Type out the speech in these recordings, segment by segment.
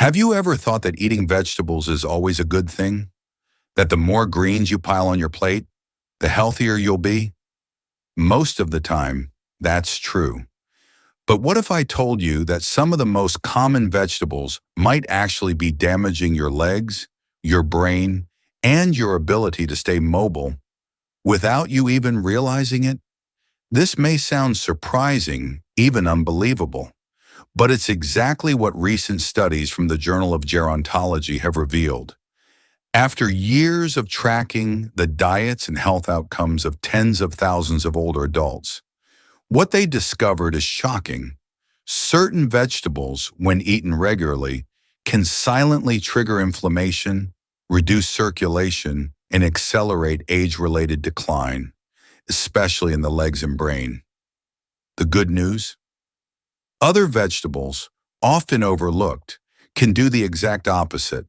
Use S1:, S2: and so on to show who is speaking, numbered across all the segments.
S1: Have you ever thought that eating vegetables is always a good thing? That the more greens you pile on your plate, the healthier you'll be? Most of the time, that's true. But what if I told you that some of the most common vegetables might actually be damaging your legs, your brain, and your ability to stay mobile without you even realizing it? This may sound surprising, even unbelievable, but it's exactly what recent studies from the Journal of Gerontology have revealed. After years of tracking the diets and health outcomes of tens of thousands of older adults, what they discovered is shocking. Certain vegetables, when eaten regularly, can silently trigger inflammation, reduce circulation, and accelerate age-related decline, especially in the legs and brain. The good news? Other vegetables, often overlooked, can do the exact opposite.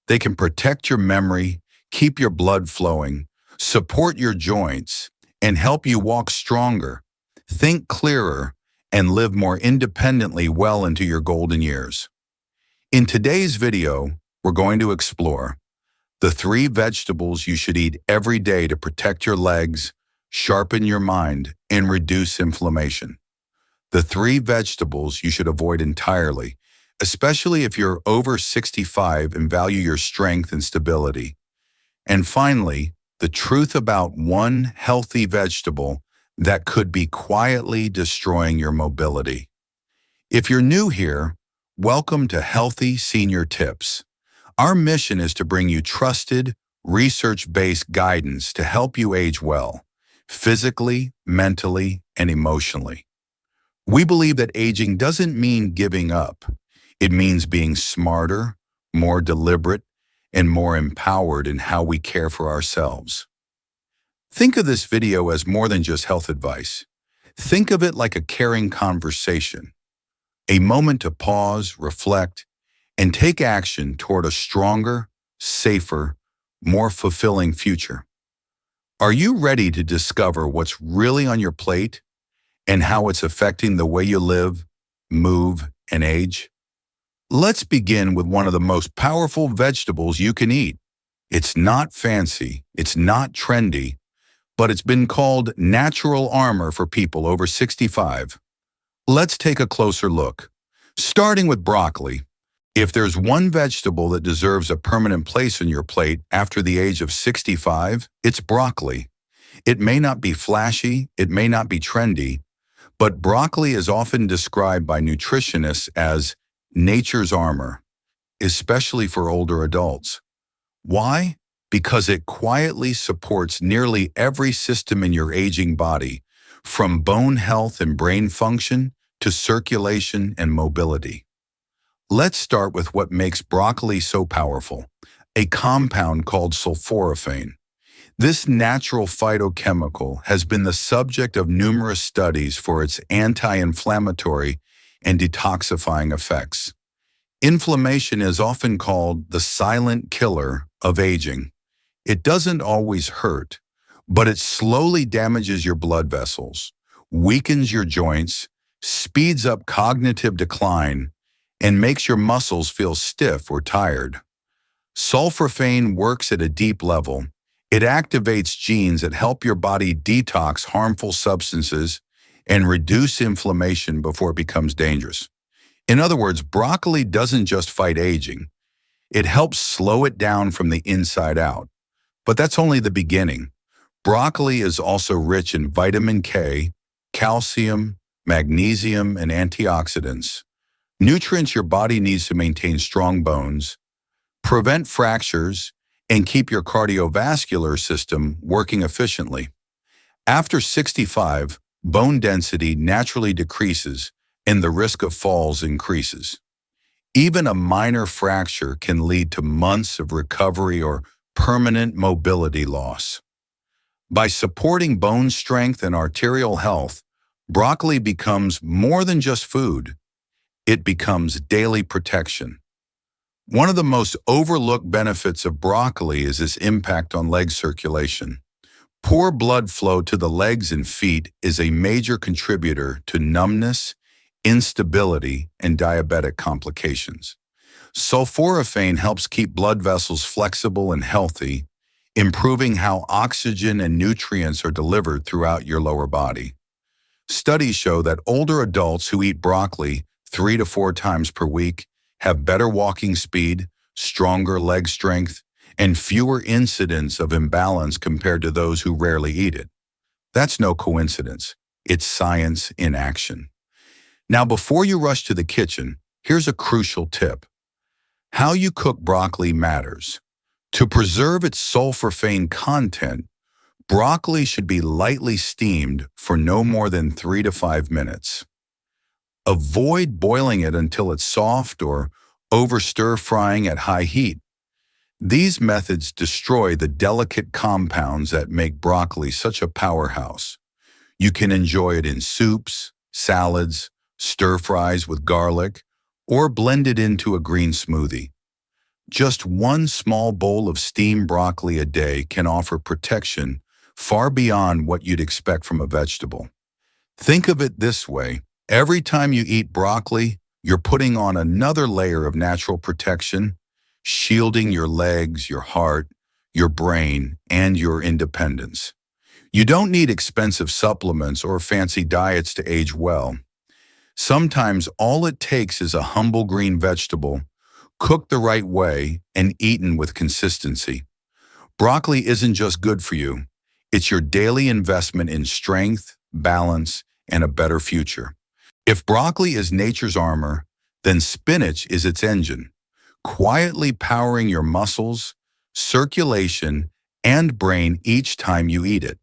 S1: They can protect your memory, keep your blood flowing, support your joints, and help you walk stronger, think clearer, and live more independently well into your golden years. In today's video, we're going to explore the 3 vegetables you should eat every day to protect your legs, sharpen your mind, and reduce inflammation. The 3 vegetables you should avoid entirely, especially if you're over 65 and value your strength and stability. And finally, the truth about one healthy vegetable that could be quietly destroying your mobility. If you're new here, welcome to Healthy Senior Tips. Our mission is to bring you trusted, research-based guidance to help you age well, physically, mentally, and emotionally. We believe that aging doesn't mean giving up. It means being smarter, more deliberate, and more empowered in how we care for ourselves. Think of this video as more than just health advice. Think of it like a caring conversation, a moment to pause, reflect, and take action toward a stronger, safer, more fulfilling future. Are you ready to discover what's really on your plate and how it's affecting the way you live, move, and age? Let's begin with one of the most powerful vegetables you can eat. It's not fancy, it's not trendy, but it's been called natural armor for people over 65. Let's take a closer look. Starting with broccoli. If there's one vegetable that deserves a permanent place on your plate after the age of 65, it's broccoli. It may not be flashy, it may not be trendy, but broccoli is often described by nutritionists as nature's armor, especially for older adults. Why? Because it quietly supports nearly every system in your aging body, from bone health and brain function to circulation and mobility. Let's start with what makes broccoli so powerful, a compound called sulforaphane. This natural phytochemical has been the subject of numerous studies for its anti-inflammatory and detoxifying effects. Inflammation is often called the silent killer of aging. It doesn't always hurt, but it slowly damages your blood vessels, weakens your joints, speeds up cognitive decline, and makes your muscles feel stiff or tired. Sulforaphane works at a deep level. It activates genes that help your body detox harmful substances and reduce inflammation before it becomes dangerous. In other words, broccoli doesn't just fight aging. It helps slow it down from the inside out. But that's only the beginning. Broccoli is also rich in vitamin K, calcium, magnesium, and antioxidants, nutrients your body needs to maintain strong bones, prevent fractures, and keep your cardiovascular system working efficiently. After 65, bone density naturally decreases and the risk of falls increases. Even a minor fracture can lead to months of recovery or permanent mobility loss. By supporting bone strength and arterial health, broccoli becomes more than just food. It becomes daily protection. One of the most overlooked benefits of broccoli is its impact on leg circulation. Poor blood flow to the legs and feet is a major contributor to numbness, instability, and diabetic complications. Sulforaphane helps keep blood vessels flexible and healthy, improving how oxygen and nutrients are delivered throughout your lower body. Studies show that older adults who eat broccoli 3 to 4 times per week have better walking speed, stronger leg strength, and fewer incidents of imbalance compared to those who rarely eat it. That's no coincidence. It's science in action. Now, before you rush to the kitchen, here's a crucial tip. How you cook broccoli matters. To preserve its sulforaphane content, broccoli should be lightly steamed for no more than 3 to 5 minutes. Avoid boiling it until it's soft or over stir-frying at high heat. These methods destroy the delicate compounds that make broccoli such a powerhouse. You can enjoy it in soups, salads, stir-fries with garlic, or blend it into a green smoothie. Just one small bowl of steamed broccoli a day can offer protection far beyond what you'd expect from a vegetable. Think of it this way. Every time you eat broccoli, you're putting on another layer of natural protection, shielding your legs, your heart, your brain, and your independence. You don't need expensive supplements or fancy diets to age well. Sometimes all it takes is a humble green vegetable, cooked the right way, and eaten with consistency. Broccoli isn't just good for you. It's your daily investment in strength, balance, and a better future. If broccoli is nature's armor, then spinach is its engine, quietly powering your muscles, circulation, and brain each time you eat it.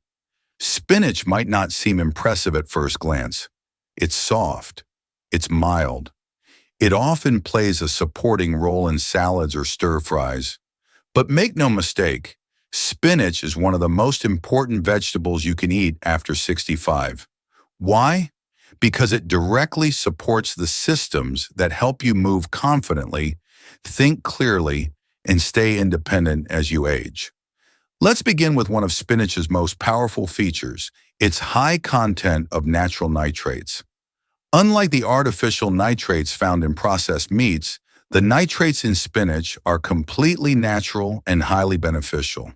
S1: Spinach might not seem impressive at first glance. It's soft. It's mild. It often plays a supporting role in salads or stir-fries. But make no mistake, spinach is one of the most important vegetables you can eat after 65. Why? Because it directly supports the systems that help you move confidently, think clearly, and stay independent as you age. Let's begin with one of spinach's most powerful features, its high content of natural nitrates. Unlike the artificial nitrates found in processed meats, the nitrates in spinach are completely natural and highly beneficial.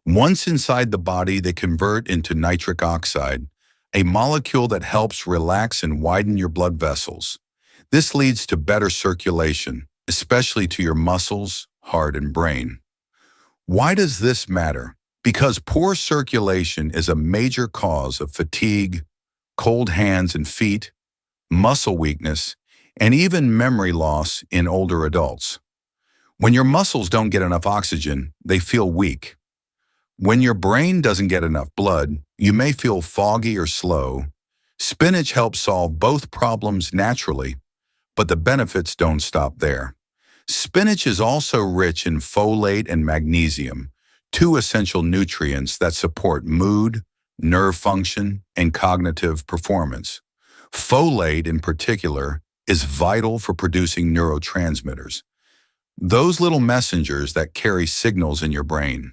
S1: Once inside the body, they convert into nitric oxide, a molecule that helps relax and widen your blood vessels. This leads to better circulation, especially to your muscles, heart, and brain. Why does this matter? Because poor circulation is a major cause of fatigue, cold hands and feet, muscle weakness, and even memory loss in older adults. When your muscles don't get enough oxygen, they feel weak. When your brain doesn't get enough blood, you may feel foggy or slow. Spinach helps solve both problems naturally, but the benefits don't stop there. Spinach is also rich in folate and magnesium, two essential nutrients that support mood, nerve function, and cognitive performance. Folate, in particular, is vital for producing neurotransmitters, those little messengers that carry signals in your brain.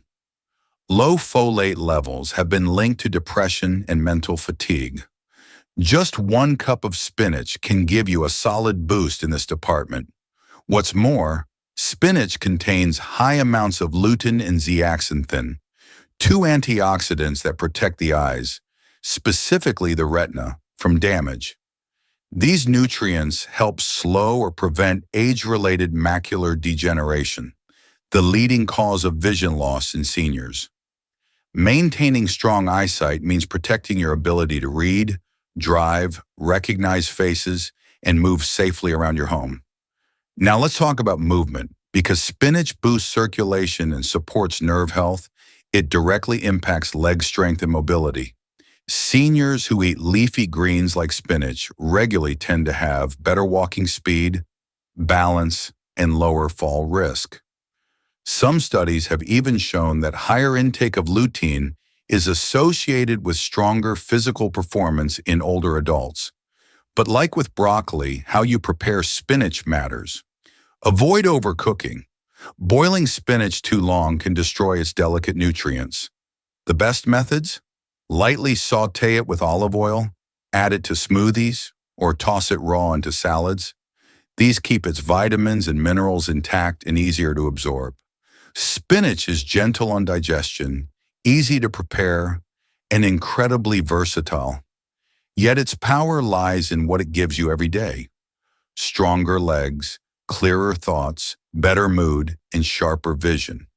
S1: Low folate levels have been linked to depression and mental fatigue. Just 1 cup of spinach can give you a solid boost in this department. What's more, spinach contains high amounts of lutein and zeaxanthin, two antioxidants that protect the eyes, specifically the retina, from damage. These nutrients help slow or prevent age-related macular degeneration, the leading cause of vision loss in seniors. Maintaining strong eyesight means protecting your ability to read, drive, recognize faces, and move safely around your home. Now let's talk about movement. Because spinach boosts circulation and supports nerve health, it directly impacts leg strength and mobility. Seniors who eat leafy greens like spinach regularly tend to have better walking speed, balance, and lower fall risk. Some studies have even shown that higher intake of lutein is associated with stronger physical performance in older adults. But like with broccoli, how you prepare spinach matters. Avoid overcooking. Boiling spinach too long can destroy its delicate nutrients. The best methods? Lightly saute it with olive oil, add it to smoothies, or toss it raw into salads. These keep its vitamins and minerals intact and easier to absorb. Spinach is gentle on digestion, easy to prepare, and incredibly versatile. Yet its power lies in what it gives you every day: stronger legs, clearer thoughts, better mood, and sharper vision.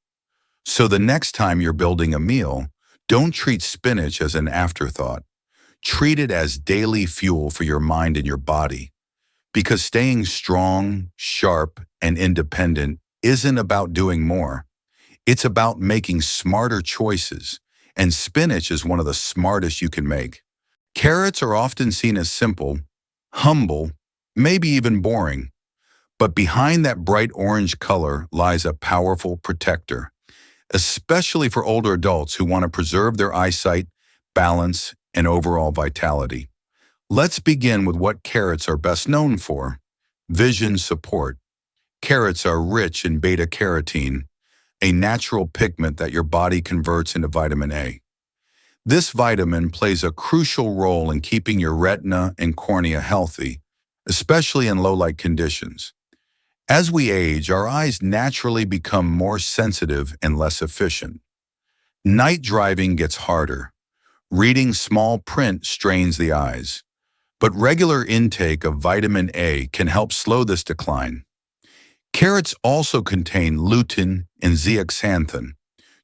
S1: So the next time you're building a meal, don't treat spinach as an afterthought. Treat it as daily fuel for your mind and your body. Because staying strong, sharp, and independent isn't about doing more. It's about making smarter choices, and spinach is one of the smartest you can make. Carrots are often seen as simple, humble, maybe even boring. But behind that bright orange color lies a powerful protector, especially for older adults who want to preserve their eyesight, balance, and overall vitality. Let's begin with what carrots are best known for: vision support. Carrots are rich in beta-carotene, a natural pigment that your body converts into vitamin A. This vitamin plays a crucial role in keeping your retina and cornea healthy, especially in low-light conditions. As we age, our eyes naturally become more sensitive and less efficient. Night driving gets harder. Reading small print strains the eyes. But regular intake of vitamin A can help slow this decline. Carrots also contain lutein and zeaxanthin,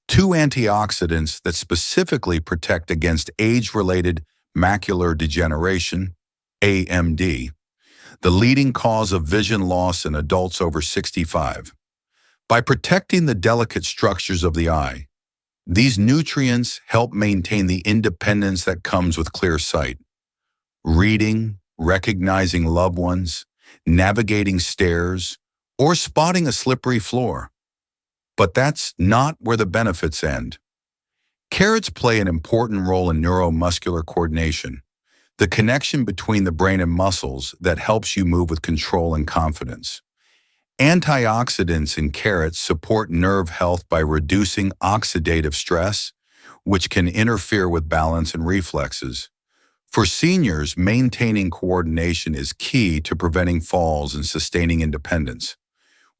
S1: two antioxidants that specifically protect against age-related macular degeneration, AMD, the leading cause of vision loss in adults over 65. By protecting the delicate structures of the eye, these nutrients help maintain the independence that comes with clear sight. Reading, recognizing loved ones, navigating stairs, or spotting a slippery floor. But that's not where the benefits end. Carrots play an important role in neuromuscular coordination, the connection between the brain and muscles that helps you move with control and confidence. Antioxidants in carrots support nerve health by reducing oxidative stress, which can interfere with balance and reflexes. For seniors, maintaining coordination is key to preventing falls and sustaining independence.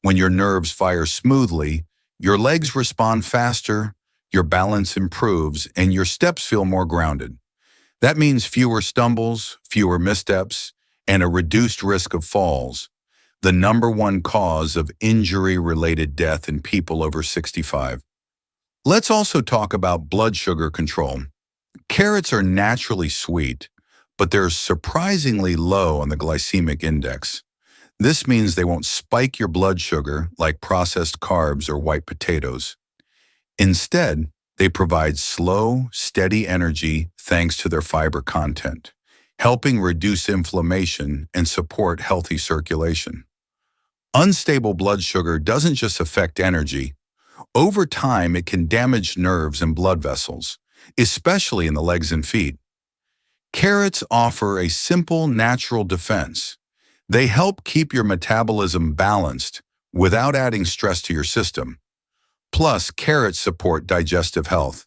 S1: When your nerves fire smoothly, your legs respond faster, your balance improves, and your steps feel more grounded. That means fewer stumbles, fewer missteps, and a reduced risk of falls, the number one cause of injury-related death in people over 65. Let's also talk about blood sugar control. Carrots are naturally sweet, but they're surprisingly low on the glycemic index. This means they won't spike your blood sugar like processed carbs or white potatoes. Instead, they provide slow, steady energy thanks to their fiber content, helping reduce inflammation and support healthy circulation. Unstable blood sugar doesn't just affect energy. Over time, it can damage nerves and blood vessels, especially in the legs and feet. Carrots offer a simple, natural defense. They help keep your metabolism balanced without adding stress to your system. Plus, carrots support digestive health.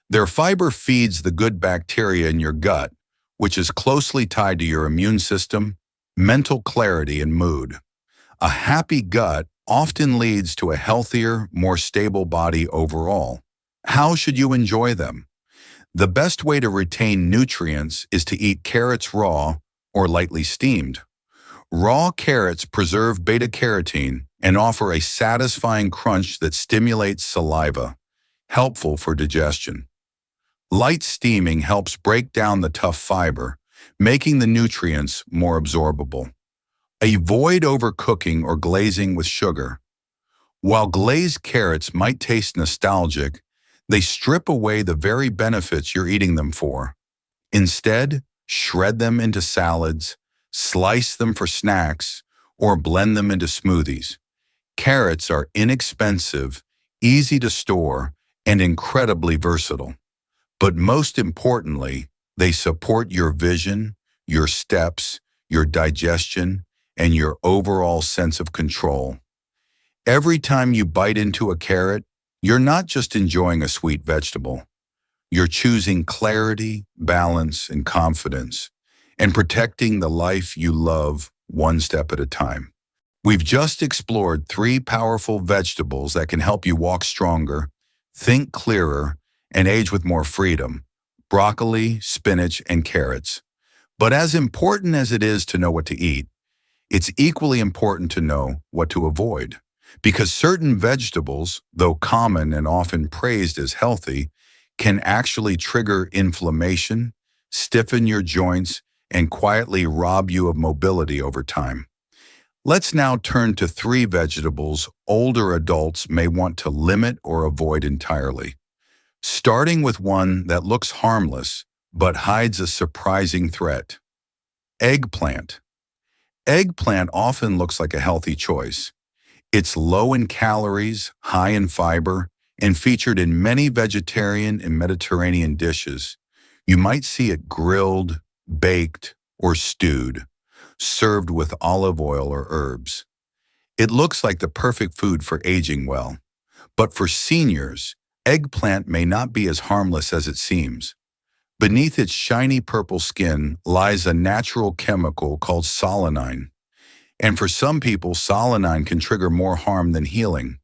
S1: Their fiber feeds the good bacteria in your gut, which is closely tied to your immune system, mental clarity, and mood. A happy gut often leads to a healthier, more stable body overall. How should you enjoy them? The best way to retain nutrients is to eat carrots raw or lightly steamed. Raw carrots preserve beta-carotene and offer a satisfying crunch that stimulates saliva, helpful for digestion. Light steaming helps break down the tough fiber, making the nutrients more absorbable. Avoid overcooking or glazing with sugar. While glazed carrots might taste nostalgic, they strip away the very benefits you're eating them for. Instead, shred them into salads, slice them for snacks, or blend them into smoothies. Carrots are inexpensive, easy to store, and incredibly versatile. But most importantly, they support your vision, your steps, your digestion, and your overall sense of control. Every time you bite into a carrot, you're not just enjoying a sweet vegetable. You're choosing clarity, balance, and confidence, and protecting the life you love one step at a time. We've just explored three powerful vegetables that can help you walk stronger, think clearer, and age with more freedom: broccoli, spinach, and carrots. But as important as it is to know what to eat, it's equally important to know what to avoid. Because certain vegetables, though common and often praised as healthy, can actually trigger inflammation, stiffen your joints, and quietly rob you of mobility over time. Let's now turn to three vegetables older adults may want to limit or avoid entirely, starting with one that looks harmless but hides a surprising threat: eggplant. Eggplant often looks like a healthy choice. It's low in calories, high in fiber, and featured in many vegetarian and Mediterranean dishes. You might see it grilled, baked, or stewed, served with olive oil or herbs. It looks like the perfect food for aging well. But for seniors, eggplant may not be as harmless as it seems. Beneath its shiny purple skin lies a natural chemical called solanine. And for some people, solanine can trigger more harm than healing.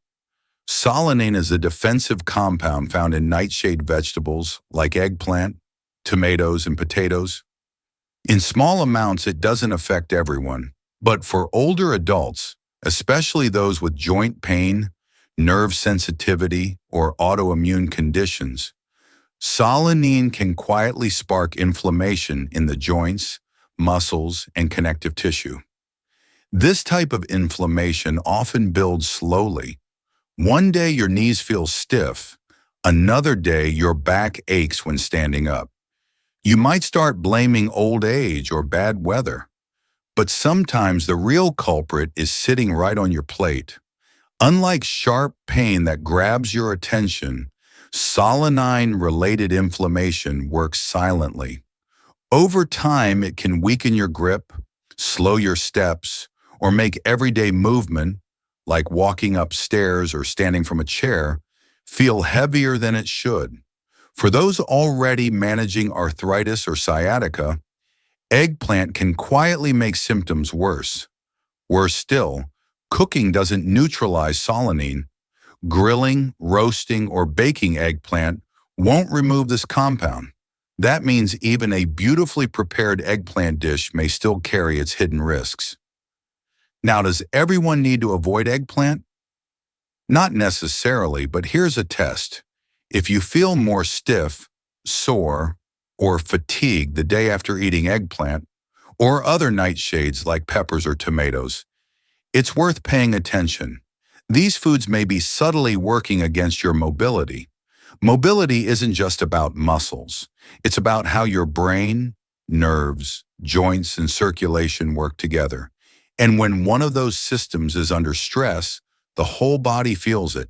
S1: Solanine is a defensive compound found in nightshade vegetables like eggplant, tomatoes, and potatoes. In small amounts, it doesn't affect everyone, but for older adults, especially those with joint pain, nerve sensitivity, or autoimmune conditions, solanine can quietly spark inflammation in the joints, muscles, and connective tissue. This type of inflammation often builds slowly. One day your knees feel stiff, another day your back aches when standing up. You might start blaming old age or bad weather, but sometimes the real culprit is sitting right on your plate. Unlike sharp pain that grabs your attention, solanine-related inflammation works silently. Over time, it can weaken your grip, slow your steps, or make everyday movement, like walking upstairs or standing from a chair, feel heavier than it should. For those already managing arthritis or sciatica, eggplant can quietly make symptoms worse. Worse still, cooking doesn't neutralize solanine. Grilling, roasting, or baking eggplant won't remove this compound. That means even a beautifully prepared eggplant dish may still carry its hidden risks. Now, does everyone need to avoid eggplant? Not necessarily, but here's a test. If you feel more stiff, sore, or fatigued the day after eating eggplant, or other nightshades like peppers or tomatoes, it's worth paying attention. These foods may be subtly working against your mobility. Mobility isn't just about muscles. It's about how your brain, nerves, joints, and circulation work together. And when one of those systems is under stress, the whole body feels it.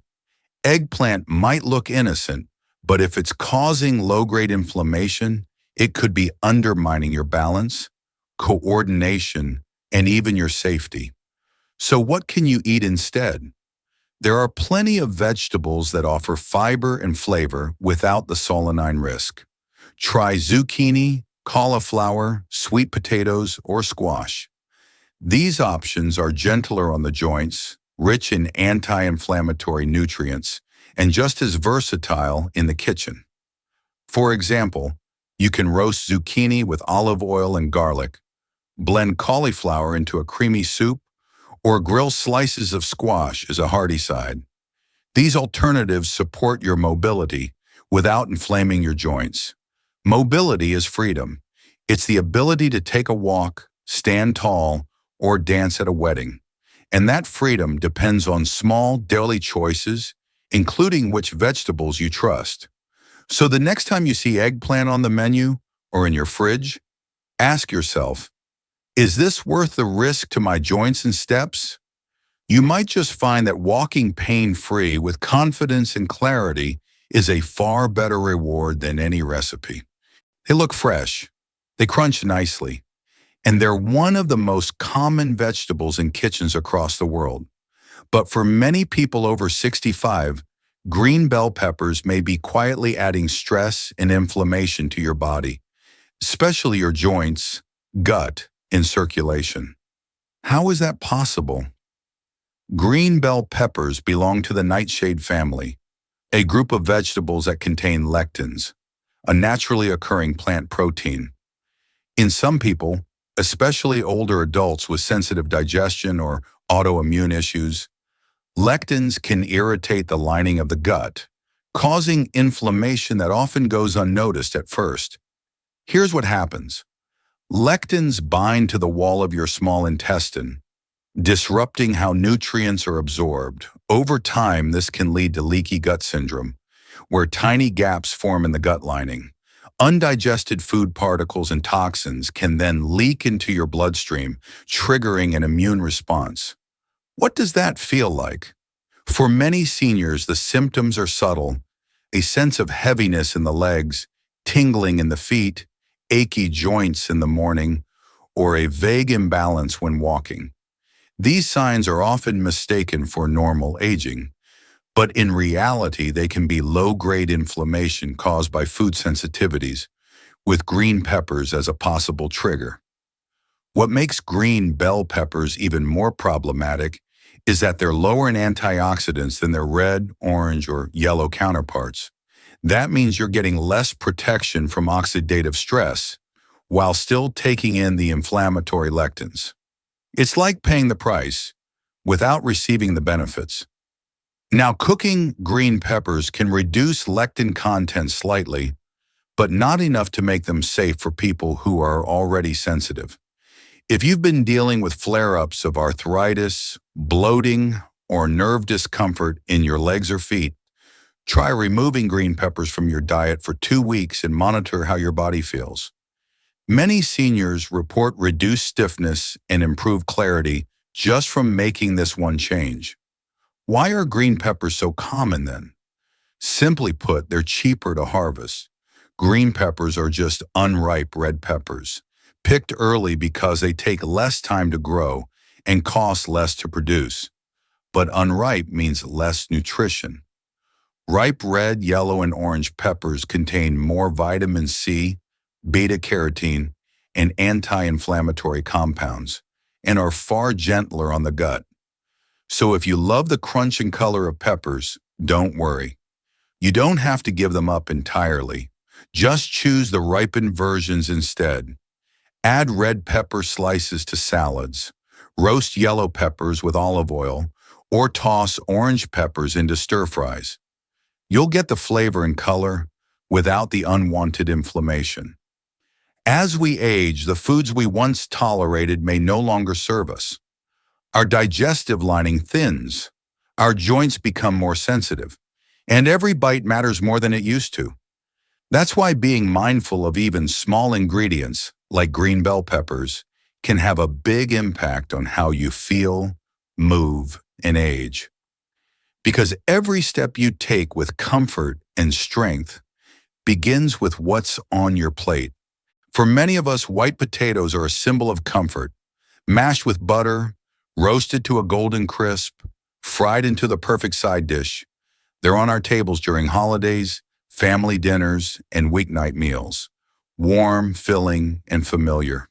S1: Eggplant might look innocent, but if it's causing low-grade inflammation, it could be undermining your balance, coordination, and even your safety. So what can you eat instead? There are plenty of vegetables that offer fiber and flavor without the solanine risk. Try zucchini, cauliflower, sweet potatoes, or squash. These options are gentler on the joints, rich in anti-inflammatory nutrients, and just as versatile in the kitchen. For example, you can roast zucchini with olive oil and garlic, blend cauliflower into a creamy soup, or grill slices of squash as a hearty side. These alternatives support your mobility without inflaming your joints. Mobility is freedom. It's the ability to take a walk, stand tall, or dance at a wedding. And that freedom depends on small daily choices, including which vegetables you trust. So the next time you see eggplant on the menu or in your fridge, ask yourself, is this worth the risk to my joints and steps? You might just find that walking pain-free with confidence and clarity is a far better reward than any recipe. They look fresh, they crunch nicely, and they're one of the most common vegetables in kitchens across the world. But for many people over 65, green bell peppers may be quietly adding stress and inflammation to your body, especially your joints, gut, and circulation. How is that possible? Green bell peppers belong to the nightshade family, a group of vegetables that contain lectins, a naturally occurring plant protein. In some people, especially older adults with sensitive digestion or autoimmune issues, lectins can irritate the lining of the gut, causing inflammation that often goes unnoticed at first. Here's what happens. Lectins bind to the wall of your small intestine, disrupting how nutrients are absorbed. Over time, this can lead to leaky gut syndrome, where tiny gaps form in the gut lining. Undigested food particles and toxins can then leak into your bloodstream, triggering an immune response. What does that feel like? For many seniors, the symptoms are subtle: a sense of heaviness in the legs, tingling in the feet, achy joints in the morning, or a vague imbalance when walking. These signs are often mistaken for normal aging, but in reality they can be low-grade inflammation caused by food sensitivities, with green peppers as a possible trigger. What makes green bell peppers even more problematic is that they're lower in antioxidants than their red, orange, or yellow counterparts. That means you're getting less protection from oxidative stress while still taking in the inflammatory lectins. It's like paying the price without receiving the benefits. Now, cooking green peppers can reduce lectin content slightly, but not enough to make them safe for people who are already sensitive. If you've been dealing with flare-ups of arthritis, bloating, or nerve discomfort in your legs or feet, try removing green peppers from your diet for 2 weeks and monitor how your body feels. Many seniors report reduced stiffness and improved clarity just from making this one change. Why are green peppers so common then? Simply put, they're cheaper to harvest. Green peppers are just unripe red peppers, picked early because they take less time to grow and cost less to produce. But unripe means less nutrition. Ripe red, yellow, and orange peppers contain more vitamin C, beta-carotene, and anti-inflammatory compounds, and are far gentler on the gut. So if you love the crunch and color of peppers, don't worry. You don't have to give them up entirely. Just choose the ripened versions instead. Add red pepper slices to salads, roast yellow peppers with olive oil, or toss orange peppers into stir-fries. You'll get the flavor and color without the unwanted inflammation. As we age, the foods we once tolerated may no longer serve us. Our digestive lining thins, our joints become more sensitive, and every bite matters more than it used to. That's why being mindful of even small ingredients, like green bell peppers, can have a big impact on how you feel, move, and age. Because every step you take with comfort and strength begins with what's on your plate. For many of us, white potatoes are a symbol of comfort. Mashed with butter, roasted to a golden crisp, fried into the perfect side dish. They're on our tables during holidays, family dinners, and weeknight meals. Warm, filling, and familiar.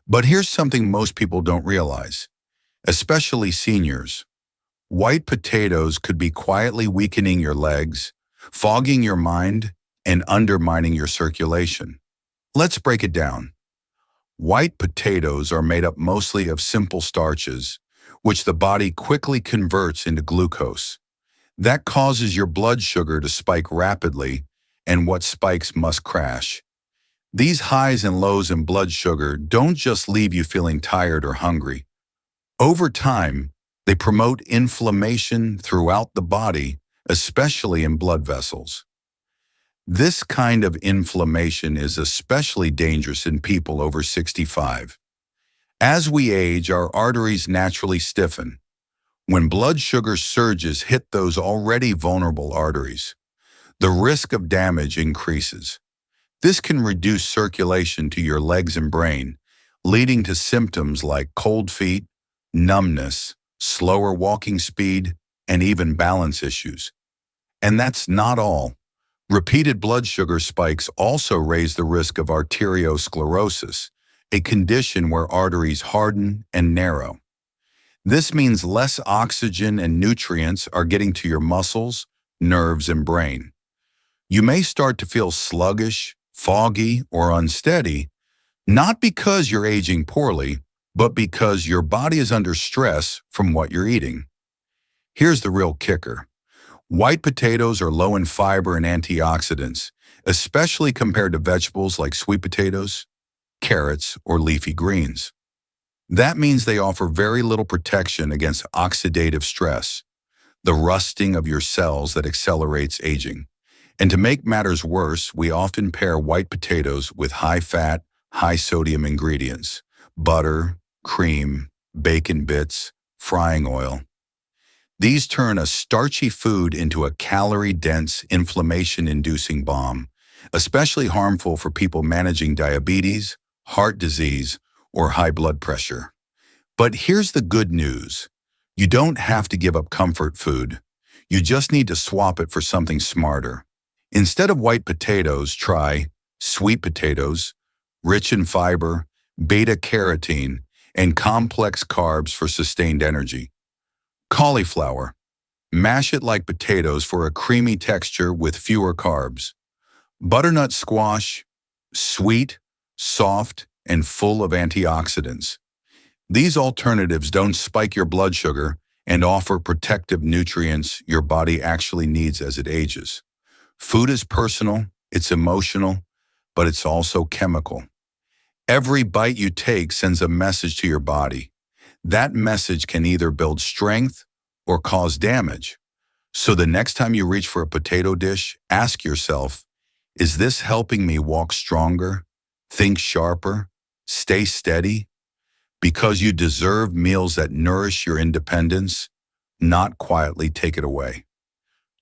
S1: But here's something most people don't realize, especially seniors. White potatoes could be quietly weakening your legs, fogging your mind, and undermining your circulation. Let's break it down. White potatoes are made up mostly of simple starches, which the body quickly converts into glucose. That causes your blood sugar to spike rapidly, and what spikes must crash. These highs and lows in blood sugar don't just leave you feeling tired or hungry. Over time, they promote inflammation throughout the body, especially in blood vessels. This kind of inflammation is especially dangerous in people over 65. As we age, our arteries naturally stiffen. When blood sugar surges hit those already vulnerable arteries, the risk of damage increases. This can reduce circulation to your legs and brain, leading to symptoms like cold feet, numbness, slower walking speed, and even balance issues. And that's not all. Repeated blood sugar spikes also raise the risk of arteriosclerosis, a condition where arteries harden and narrow. This means less oxygen and nutrients are getting to your muscles, nerves, and brain. You may start to feel sluggish, foggy, or unsteady, not because you're aging poorly, but because your body is under stress from what you're eating. Here's the real kicker. White potatoes are low in fiber and antioxidants, especially compared to vegetables like sweet potatoes, carrots, or leafy greens. That means they offer very little protection against oxidative stress, the rusting of your cells that accelerates aging. And to make matters worse, we often pair white potatoes with high-fat, high-sodium ingredients: butter, cream, bacon bits, frying oil. These turn a starchy food into a calorie-dense, inflammation-inducing bomb, especially harmful for people managing diabetes, heart disease, or high blood pressure. But here's the good news. You don't have to give up comfort food. You just need to swap it for something smarter. Instead of white potatoes, try sweet potatoes, rich in fiber, beta-carotene, and complex carbs for sustained energy. Cauliflower. Mash it like potatoes for a creamy texture with fewer carbs. Butternut squash. Sweet, soft, and full of antioxidants. These alternatives don't spike your blood sugar and offer protective nutrients your body actually needs as it ages. Food is personal, it's emotional, but it's also chemical. Every bite you take sends a message to your body. That message can either build strength or cause damage. So the next time you reach for a potato dish, ask yourself, is this helping me walk stronger, think sharper, stay steady? Because you deserve meals that nourish your independence, not quietly take it away.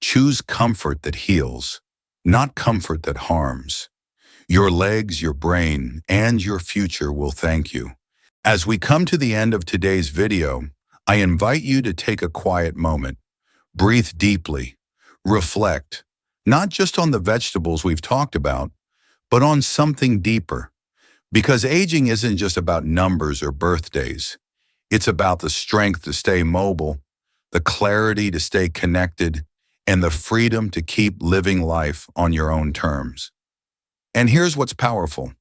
S1: Choose comfort that heals, not comfort that harms. Your legs, your brain, and your future will thank you. As we come to the end of today's video, I invite you to take a quiet moment. Breathe deeply. Reflect, not just on the vegetables we've talked about, but on something deeper. Because aging isn't just about numbers or birthdays. It's about the strength to stay mobile, the clarity to stay connected, and the freedom to keep living life on your own terms. And here's what's powerful.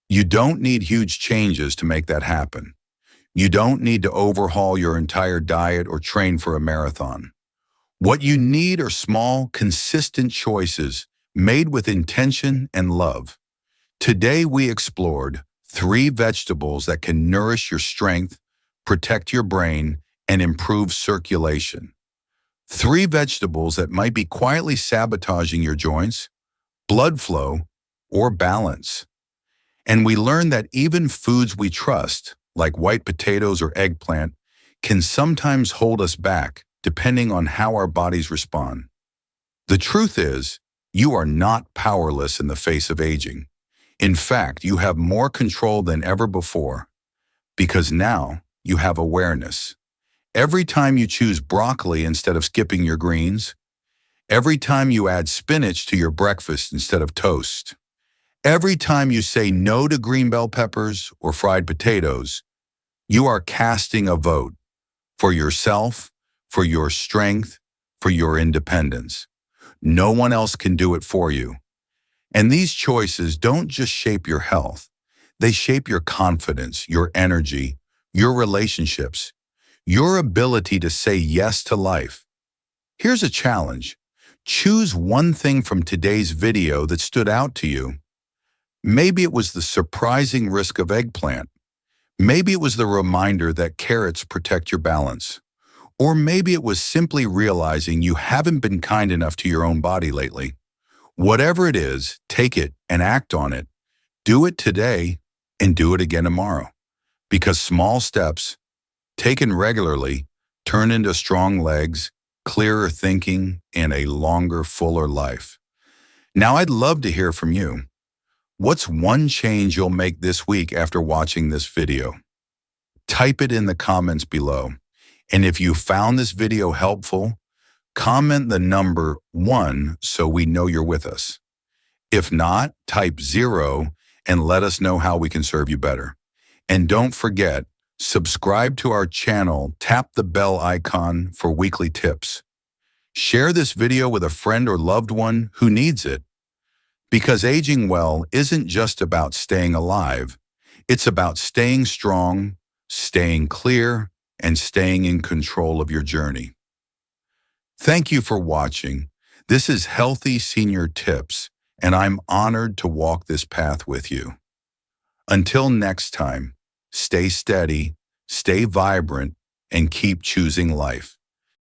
S1: You don't need huge changes to make that happen. You don't need to overhaul your entire diet or train for a marathon. What you need are small, consistent choices made with intention and love. Today we explored 3 vegetables that can nourish your strength, protect your brain, and improve circulation. 3 vegetables that might be quietly sabotaging your joints, blood flow, or balance. And we learned that even foods we trust, like white potatoes or eggplant, can sometimes hold us back depending on how our bodies respond. The truth is, you are not powerless in the face of aging. In fact, you have more control than ever before, because now you have awareness. Every time you choose broccoli instead of skipping your greens, every time you add spinach to your breakfast instead of toast, every time you say no to green bell peppers or fried potatoes, you are casting a vote for yourself, for your strength, for your independence. No one else can do it for you. And these choices don't just shape your health. They shape your confidence, your energy, your relationships, your ability to say yes to life. Here's a challenge. Choose one thing from today's video that stood out to you. Maybe it was the surprising risk of eggplant. Maybe it was the reminder that carrots protect your balance. Or maybe it was simply realizing you haven't been kind enough to your own body lately. Whatever it is, take it and act on it. Do it today and do it again tomorrow. Because small steps, taken regularly, turn into strong legs, clearer thinking, and a longer, fuller life. Now I'd love to hear from you. What's one change you'll make this week after watching this video? Type it in the comments below. And if you found this video helpful, comment the number 1 so we know you're with us. If not, type 0 and let us know how we can serve you better. And don't forget, Subscribe to our channel, tap the bell icon for weekly tips. Share this video with a friend or loved one who needs it. Because aging well isn't just about staying alive. It's about staying strong, staying clear, and staying in control of your journey. Thank you for watching. This is Healthy Senior Tips, and I'm honored to walk this path with you. Until next time, stay steady, stay vibrant, and keep choosing life.